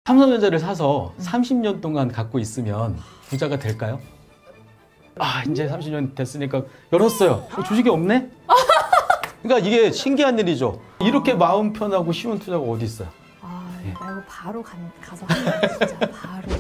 삼성전자를 사서 30년 동안 갖고 있으면 부자가 될까요? 아, 이제 30년 됐으니까 열었어요. 주식이 없네? 그러니까 이게 신기한 일이죠. 이렇게 마음 편하고 쉬운 투자가 어디 있어요? 아, 예. 나 이거 바로 가서 한다, 진짜 바로.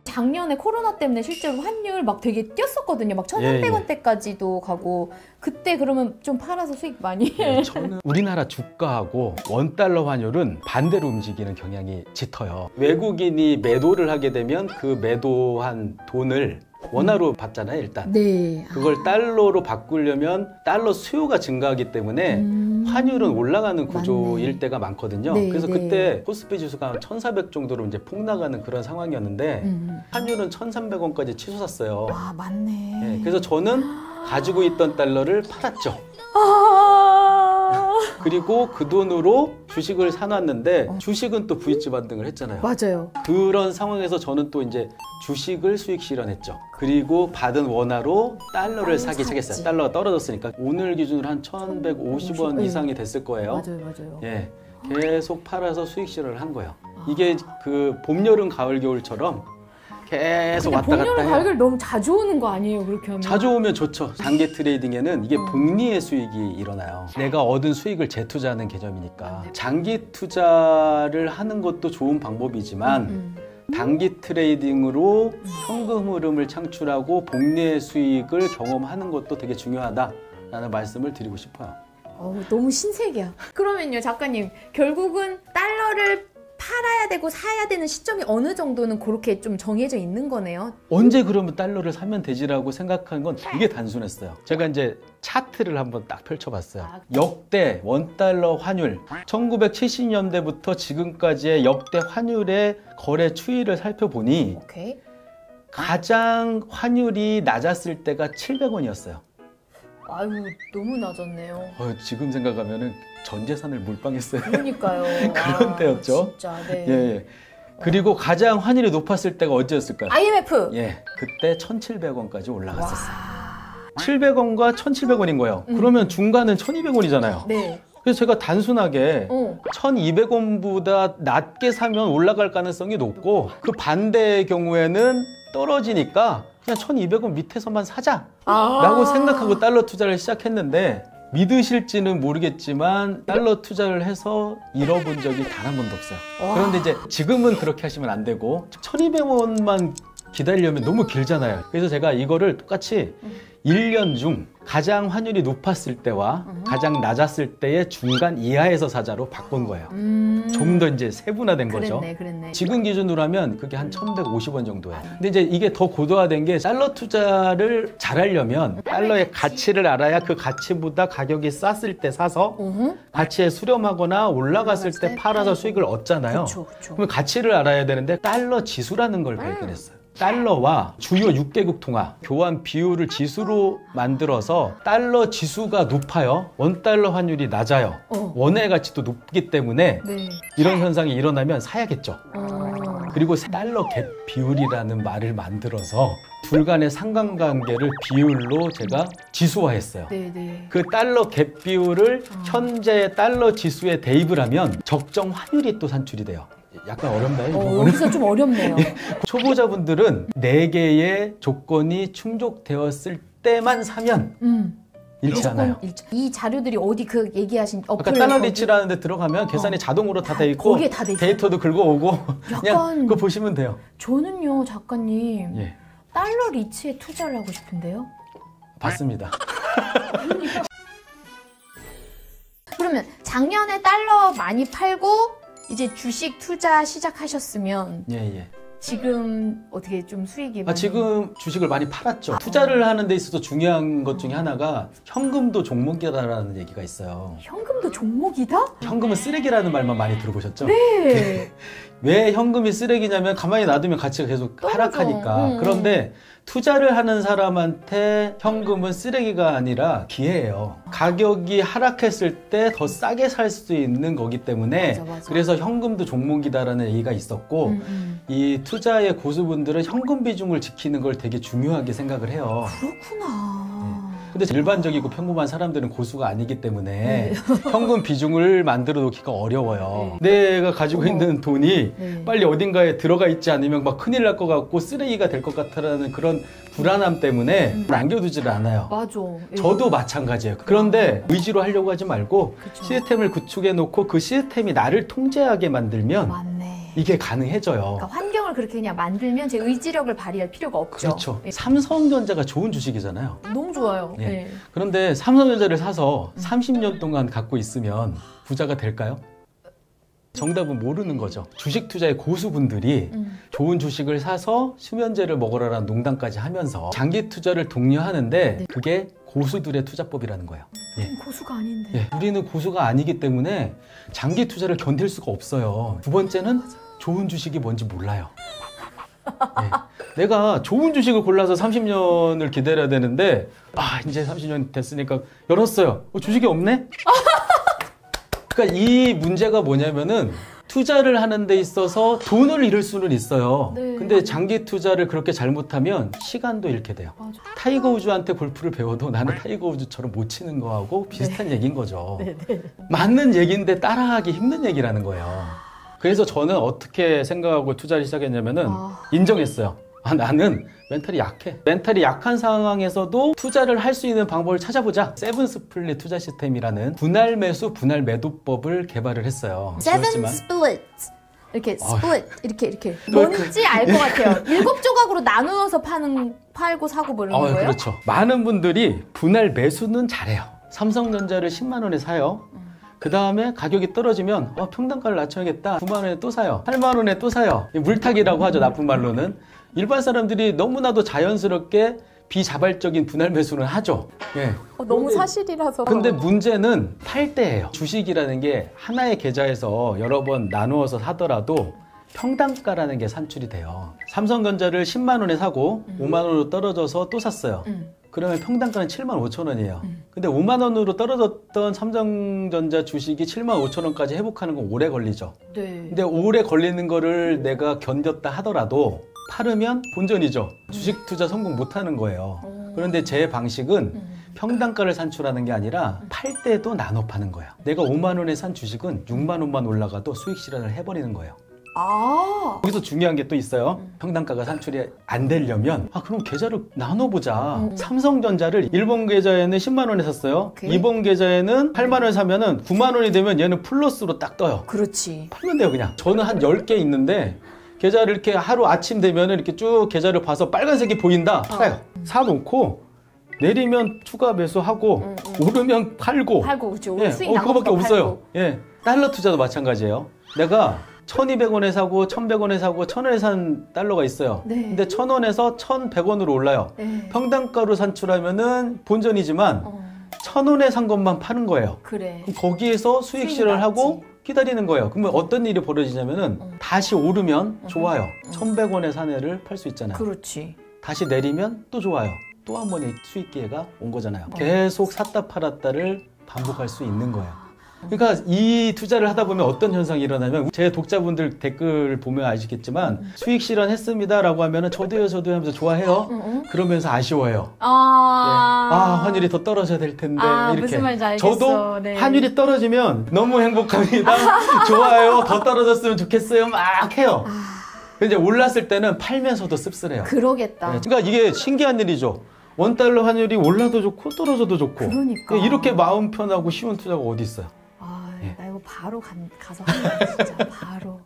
작년에 코로나 때문에 실제로 환율 막 되게 뛰었었거든요. 막 1,300원대까지도 가고. 그때 그러면 좀 팔아서 수익 많이 해. 저는 우리나라 주가하고 원달러 환율은 반대로 움직이는 경향이 짙어요. 외국인이 매도를 하게 되면 그 매도한 돈을 원화로 받잖아요, 일단. 네. 그걸 달러로 바꾸려면 달러 수요가 증가하기 때문에 환율은 올라가는 구조일 맞네. 때가 많거든요. 네, 그래서 네. 그때 코스피 지수가 1,400 정도로 이제 폭락하는 그런 상황이었는데 환율은 1,300원까지 치솟았어요. 아, 맞네. 네, 그래서 저는 가지고 있던 달러를 팔았죠. 그리고 그 돈으로 주식을 사놨는데 주식은 또 부익지 반등을 했잖아요. 맞아요. 그런 상황에서 저는 또 이제 주식을 수익 실현했죠. 그리고 받은 원화로 달러를 사기 시작했어요. 달러가 떨어졌으니까 오늘 기준으로 한 1,150원 이상이 됐을 거예요. 맞아요, 맞아요. 예, 계속 팔아서 수익 실현을 한 거예요. 이게 그 봄, 여름, 가을, 겨울처럼 계속 왔다 봄, 갔다 여름, 해요. 가을 너무 자주 오는 거 아니에요? 그렇게 하면. 자주 오면 좋죠. 장기 트레이딩에는 이게 복리의 수익이 일어나요. 내가 얻은 수익을 재투자하는 개념이니까. 장기 투자를 하는 것도 좋은 방법이지만 단기 트레이딩으로 현금 흐름을 창출하고 복리의 수익을 경험하는 것도 되게 중요하다라는 말씀을 드리고 싶어요. 너무 신세계야. 그러면요, 작가님, 결국은 달러를 팔아야 되고 사야 되는 시점이 어느 정도는 그렇게 좀 정해져 있는 거네요. 언제 그러면 달러를 사면 되지라고 생각하는 건 되게 단순했어요. 제가 이제 차트를 한번 딱 펼쳐봤어요. 역대 원달러 환율 1970년대부터 지금까지의 역대 환율의 거래 추이를 살펴보니 오케이. 가장 환율이 낮았을 때가 700원이었어요. 아유, 너무 낮았네요. 지금 생각하면은 전 재산을 몰빵했어요. 그러니까요. 그런 때였죠. 진짜, 네. 예. 그리고 가장 환율이 높았을 때가 언제였을까요? IMF. 예, 그때 1,700원까지 올라갔었어요. 700원과 1,700원인 거예요. 그러면 중간은 1,200원이잖아요. 네. 그래서 제가 단순하게 1,200원보다 낮게 사면 올라갈 가능성이 높고 그 반대의 경우에는 떨어지니까 그냥 1,200원 밑에서만 사자라고 생각하고 달러 투자를 시작했는데 믿으실지는 모르겠지만 달러 투자를 해서 잃어본 적이 단 한 번도 없어요. 그런데 이제 지금은 그렇게 하시면 안 되고 1,200원만 기다리려면 너무 길잖아요. 그래서 제가 이거를 똑같이 1년 중 가장 환율이 높았을 때와 가장 낮았을 때의 중간 이하에서 사자로 바꾼 거예요. 좀 더 이제 세분화된 거죠. 그랬네. 지금 기준으로 하면 그게 한 1,150원 정도예요. 근데 이제 이게 더 고도화된 게 달러 투자를 잘하려면 달러의 가치를 알아야 그 가치보다 가격이 쌌을 때 사서 가치에 수렴하거나 올라갔을 때 팔아서 수익을 얻잖아요. 그쵸. 그러면 가치를 알아야 되는데 달러 지수라는 걸 발견했어요. 달러와 주요 6개국 통화 교환 비율을 지수로 만들어서 달러 지수가 높아요. 원달러 환율이 낮아요. 원화의 가치도 높기 때문에 네. 이런 현상이 일어나면 사야겠죠. 그리고 달러 갭 비율이라는 말을 만들어서 둘 간의 상관관계를 비율로 제가 지수화했어요. 네. 그 달러 갭 비율을 현재 달러 지수에 대입을 하면 적정 환율이 또 산출이 돼요. 약간 어렵나요? 이 부분은? 여기서 좀 어렵네요. 초보자분들은 4개의 조건이 충족되었을 때만 사면 잃지 않아요. 이 자료들이 어디 그 얘기하신 어플 아까 달러리치라는 데 들어가면 계산이 자동으로 다 돼 있고 거기에 다 돼 있어요. 데이터도 긁어오고 그냥 약간 그거 보시면 돼요. 저는요, 작가님, 예, 달러 리치에 투자를 하고 싶은데요. 봤습니다. 그러면 작년에 달러 많이 팔고 이제 주식 투자 시작하셨으면 예. 지금 어떻게 좀 수익이 많이... 지금 주식을 많이 팔았죠. 투자를 하는 데 있어서 중요한 것 중에 하나가 현금도 종목이다라는 얘기가 있어요. 현금도 종목이다? 현금은 쓰레기라는 말만 많이 들어보셨죠? 네. 왜 현금이 쓰레기냐면 가만히 놔두면 가치가 계속 하락하니까. 그런데 투자를 하는 사람한테 현금은 쓰레기가 아니라 기회예요. 가격이 하락했을 때 더 싸게 살 수 있는 거기 때문에 맞아. 그래서 현금도 종목이다라는 얘기가 있었고 이 투자의 고수분들은 현금 비중을 지키는 걸 되게 중요하게 생각을 해요. 그렇구나. 근데 일반적이고 평범한 사람들은 고수가 아니기 때문에 현금 비중을 만들어 놓기가 어려워요. 내가 가지고 있는 돈이 빨리 어딘가에 들어가 있지 않으면 막 큰일 날 것 같고 쓰레기가 될 것 같다라는 그런 불안함 때문에 남겨두지를 않아요. 맞아. 저도 마찬가지예요. 그런데 의지로 하려고 하지 말고 그쵸. 시스템을 구축해 놓고 그 시스템이 나를 통제하게 만들면 맞네. 이게 가능해져요. 그러니까 환경을 그렇게 그냥 만들면 제 의지력을 발휘할 필요가 없죠. 그렇죠. 예. 삼성전자가 좋은 주식이잖아요. 너무 좋아요. 예. 예. 그런데 삼성전자를 사서 30년 동안 갖고 있으면 부자가 될까요? 정답은 모르는 거죠. 주식 투자의 고수분들이 좋은 주식을 사서 수면제를 먹으라는 농담까지 하면서 장기 투자를 독려하는데 그게 고수들의 투자법이라는 거예요. 예. 고수가 아닌데. 예, 우리는 고수가 아니기 때문에 장기 투자를 견딜 수가 없어요. 두 번째는 좋은 주식이 뭔지 몰라요. 예. 내가 좋은 주식을 골라서 30년을 기다려야 되는데 이제 30년 됐으니까 열었어요. 주식이 없네? 그러니까 이 문제가 뭐냐면은 투자를 하는 데 있어서 돈을 잃을 수는 있어요. 네. 근데 장기 투자를 그렇게 잘못하면 시간도 잃게 돼요. 맞아. 타이거 우즈한테 골프를 배워도 나는 타이거 우즈처럼 못 치는 거하고 비슷한 얘기인 거죠. 맞는 얘기인데 따라하기 힘든 얘기라는 거예요. 그래서 저는 어떻게 생각하고 투자를 시작했냐면은 인정했어요. 나는 멘탈이 약해. 멘탈이 약한 상황에서도 투자를 할 수 있는 방법을 찾아보자. 세븐 스플릿 투자 시스템이라는 분할 매수, 분할 매도법을 개발을 했어요. 세븐 스플릿. 이렇게 스플릿 이렇게 뭔지 알 것 같아요. 7조각으로 나누어서 팔고 사고 뭐 이런 거예요? 그렇죠. 많은 분들이 분할 매수는 잘해요. 삼성전자를 10만 원에 사요. 그 다음에 가격이 떨어지면 평단가를 낮춰야겠다. 9만 원에 또 사요. 8만 원에 또 사요. 물타기라고 하죠. 나쁜 말로는. 일반 사람들이 너무나도 자연스럽게 비자발적인 분할 매수는 하죠. 예. 너무 사실이라서. 근데 문제는 팔 때예요. 주식이라는 게 하나의 계좌에서 여러 번 나누어서 사더라도 평단가라는 게 산출이 돼요. 삼성전자를 10만 원에 사고 5만 원으로 떨어져서 또 샀어요. 그러면 평단가는 7만 5천 원이에요. 근데 5만 원으로 떨어졌던 삼성전자 주식이 7만 5천 원까지 회복하는 건 오래 걸리죠. 네. 근데 오래 걸리는 거를 내가 견뎠다 하더라도 팔으면 본전이죠. 주식 투자 성공 못 하는 거예요. 그런데 제 방식은 평단가를 산출하는 게 아니라 팔 때도 나눠 파는 거예요. 내가 5만 원에 산 주식은 6만 원만 올라가도 수익 실현을 해버리는 거예요. 여기서 중요한 게 또 있어요. 평단가가 산출이 안 되려면 그럼 계좌를 나눠보자. 삼성전자를 1번 계좌에는 10만 원에 샀어요. 오케이. 2번 계좌에는 8만 원에 사면은 9만 원이 되면 얘는 플러스로 딱 떠요. 그렇지. 팔면 돼요 그냥. 저는 한 10개 있는데 계좌를 이렇게 하루 아침 되면 이렇게 쭉 계좌를 봐서 빨간색이 보인다. 팔아요. 사놓고 내리면 추가 매수하고 오르면 팔고. 그렇죠. 예, 수익 난 그거밖에 것부터 없어요. 팔고. 예, 달러 투자도 마찬가지예요. 내가 1,200원에 사고 1,100원에 사고 1,000원에 산 달러가 있어요. 네. 근데 1,000원에서 1,100원으로 올라요. 네. 평단가로 산출하면은 본전이지만 1,000원에 산 것만 파는 거예요. 그래. 그럼 거기에서 수익 실현을 하고 기다리는 거예요. 그러면 어떤 일이 벌어지냐면은 다시 오르면 좋아요. 1,100원에 산 애를 팔 수 있잖아요. 그렇지. 다시 내리면 또 좋아요. 또 한 번의 수익 기회가 온 거잖아요. 계속 샀다 팔았다를 반복할 수 있는 거예요. 그러니까 이 투자를 하다 보면 어떤 현상이 일어나면 제 독자분들 댓글 보면 아시겠지만 수익 실현했습니다 라고 하면은 저도요 하면서 좋아해요. 그러면서 아쉬워해요. 환율이 더 떨어져야 될 텐데 이렇게. 무슨 말인지 알겠어. 저도 네. 환율이 떨어지면 너무 행복합니다. 좋아요. 더 떨어졌으면 좋겠어요. 막 해요. 근데 올랐을 때는 팔면서도 씁쓸해요. 그러겠다. 네, 그러니까 이게 신기한 일이죠. 원달러 환율이 올라도 좋고 떨어져도 좋고. 그러니까. 이렇게 마음 편하고 쉬운 투자가 어디 있어요. 나 이거 바로 가서 한다 진짜 바로.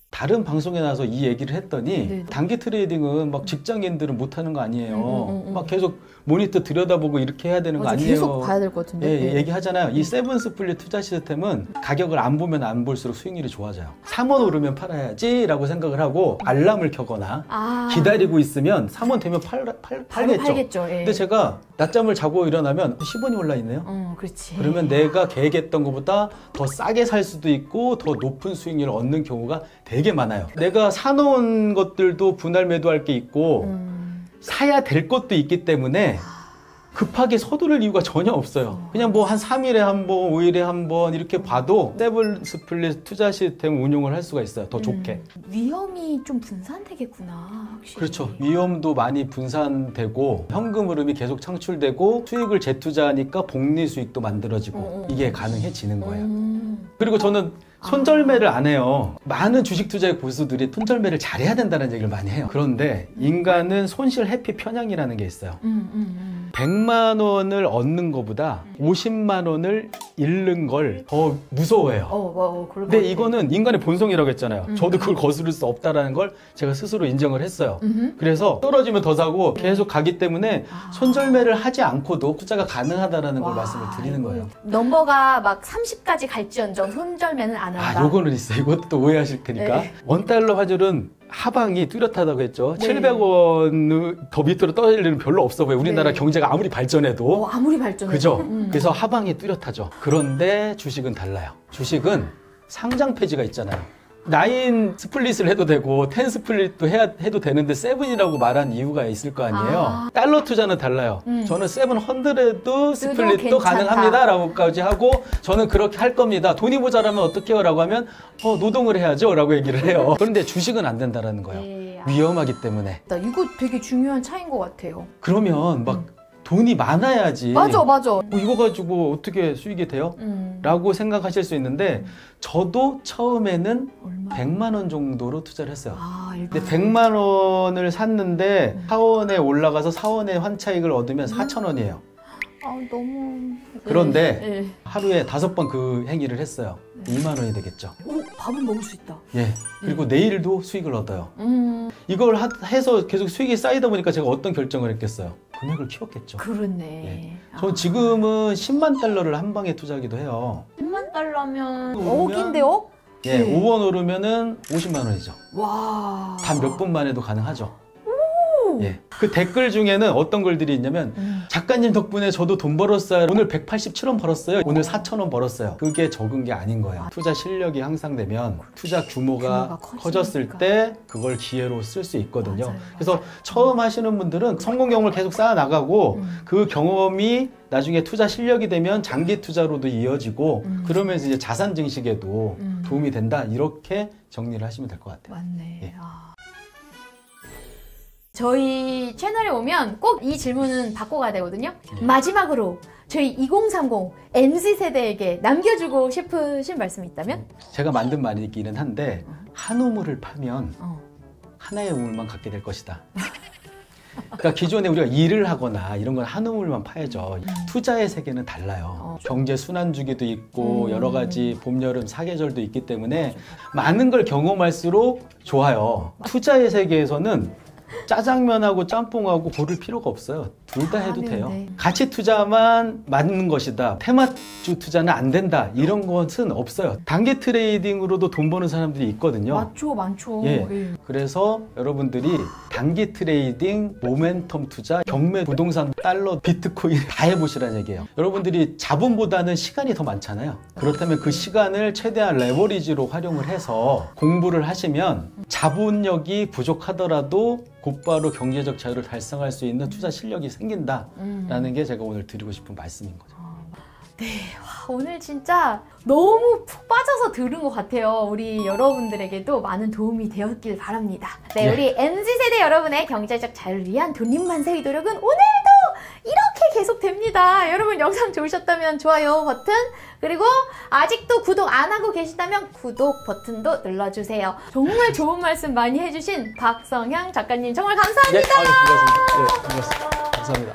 다른 방송에 나와서 이 얘기를 했더니 네네. 단기 트레이딩은 막 직장인들은 못하는 거 아니에요. 막 계속 모니터 들여다보고 이렇게 해야 되는 거 아니에요. 계속 봐야 될 것 같은데. 예, 얘기하잖아요. 이 세븐 스플릿 투자 시스템은 가격을 안 보면 안 볼수록 수익률이 좋아져요. 3원 오르면 팔아야지 라고 생각을 하고 알람을 켜거나 기다리고 있으면 3원 되면 팔겠죠. 팔겠죠. 예. 근데 제가 낮잠을 자고 일어나면 10원이 올라 있네요. 그렇지. 그러면 내가 계획했던 것보다 더 싸게 살 수도 있고 더 높은 수익률을 얻는 경우가 되게 많아요. 내가 사놓은 것들도 분할 매도할 게 있고 사야 될 것도 있기 때문에 급하게 서두를 이유가 전혀 없어요. 그냥 뭐 한 3일에 한 번, 5일에 한 번 이렇게 봐도 세븐 스플릿 투자 시스템 운용을 할 수가 있어요. 더 좋게. 위험이 좀 분산되겠구나, 확실히. 그렇죠. 위험도 많이 분산되고 현금 흐름이 계속 창출되고 수익을 재투자하니까 복리 수익도 만들어지고 이게 가능해지는 거예요. 그리고 저는 손절매를 안 해요. 많은 주식 투자의 고수들이 손절매를 잘해야 된다는 얘기를 많이 해요. 그런데 인간은 손실 회피 편향이라는 게 있어요. 100만 원을 얻는 것보다 50만 원을 잃는 걸 더 무서워해요. 근데 이거는 인간의 본성이라고 했잖아요. 저도 그걸 거스를 수 없다는 걸 제가 스스로 인정을 했어요. 그래서 떨어지면 더 사고 계속 가기 때문에 손절매를 하지 않고도 투자가 가능하다는 걸 말씀을 드리는 거예요. 넘버가 막 30까지 갈지언정 손절매는 안 한다. 요거는 있어요. 이것도 오해하실 테니까. 네. 원달러 화줄은 하방이 뚜렷하다고 했죠. 네. 700원 더 밑으로 떨어질 일은 별로 없어 보여요. 우리나라 네. 경제가 아무리 발전해도. 아무리 발전해도. 그죠? 그래서 하방이 뚜렷하죠. 그런데 주식은 달라요. 주식은 상장 폐지가 있잖아요. 9 스플릿을 해도 되고 10 스플릿도 해도 되는데 7이라고 말한 이유가 있을 거 아니에요. 달러 투자는 달라요. 저는 700 스플릿도 가능합니다 라고까지 하고 저는 그렇게 할 겁니다. 돈이 모자라면 어떡해요? 라고 하면 노동을 해야죠 라고 얘기를 해요. 그런데 주식은 안 된다라는 거예요. 위험하기 때문에. 이거 되게 중요한 차이인 것 같아요. 그러면 막 돈이 많아야지. 맞아. 이거 가지고 어떻게 수익이 돼요? 라고 생각하실 수 있는데 저도 처음에는 100만 원 정도로 투자를 했어요. 근데 100만 원을 샀는데 사원에 올라가서 사원의 환차익을 얻으면 4천 원이에요. 너무... 그런데 하루에 5번 그 행위를 했어요. 2만 원이 되겠죠. 밥은 먹을 수 있다. 예. 그리고 내일도 수익을 얻어요. 이걸 해서 계속 수익이 쌓이다 보니까 제가 어떤 결정을 했겠어요? 금액을 키웠겠죠. 그렇네. 전 지금은 10만 달러를 한 방에 투자하기도 해요. 10만 달러면 억인데요? 예, 5원 오르면은 50만 원이죠. 와. 단 몇 분 만에도 가능하죠. 예. 그 댓글 중에는 어떤 글들이 있냐면 작가님 덕분에 저도 돈 벌었어요. 오늘 187원 벌었어요. 오늘 4,000원 벌었어요. 그게 적은 게 아닌 거예요. 투자 실력이 향상되면 투자 규모가 커졌을 때 그걸 기회로 쓸 수 있거든요. 맞아요. 그래서 처음 하시는 분들은 성공 경험을 계속 쌓아 나가고 그 경험이 나중에 투자 실력이 되면 장기 투자로도 이어지고 그러면서 이제 자산 증식에도 도움이 된다. 이렇게 정리를 하시면 될 것 같아요. 맞네. 예. 저희 채널에 오면 꼭 이 질문은 받고 가야 되거든요. 마지막으로 저희 2030 MZ세대에게 남겨주고 싶으신 말씀이 있다면? 제가 만든 말이기는 한데 한 우물을 파면 하나의 우물만 갖게 될 것이다. 그러니까 기존에 우리가 일을 하거나 이런 건 한 우물만 파야죠. 투자의 세계는 달라요. 경제 순환주기도 있고 여러 가지 봄, 여름, 사계절도 있기 때문에 많은 걸 경험할수록 좋아요. 투자의 세계에서는 짜장면하고 짬뽕하고 고를 필요가 없어요. 둘 다 해도 돼요. 가치 투자만 맞는 것이다. 테마주 투자는 안 된다. 이런 것은 없어요. 단기 트레이딩으로도 돈 버는 사람들이 있거든요. 많죠. 예. 그래서 여러분들이 단기 트레이딩, 모멘텀 투자, 경매, 부동산, 달러, 비트코인 다 해보시라는 얘기예요. 여러분들이 자본보다는 시간이 더 많잖아요. 그렇다면 그 시간을 최대한 레버리지로 활용을 해서 공부를 하시면 자본력이 부족하더라도 곧바로 경제적 자유를 달성할 수 있는 투자 실력이 생긴다라는 게 제가 오늘 드리고 싶은 말씀인 거죠. 네, 오늘 진짜 너무 푹 빠져서 들은 것 같아요. 우리 여러분들에게도 많은 도움이 되었길 바랍니다. 네, 우리 MZ세대 여러분의 경제적 자유를 위한 돈잎만세의 노력은 오늘도 이렇게 계속됩니다. 여러분 영상 좋으셨다면 좋아요 버튼, 그리고 아직도 구독 안 하고 계시다면 구독 버튼도 눌러주세요. 정말 좋은 말씀 많이 해주신 박성향 작가님 정말 감사합니다. 고맙습니다. 감사합니다.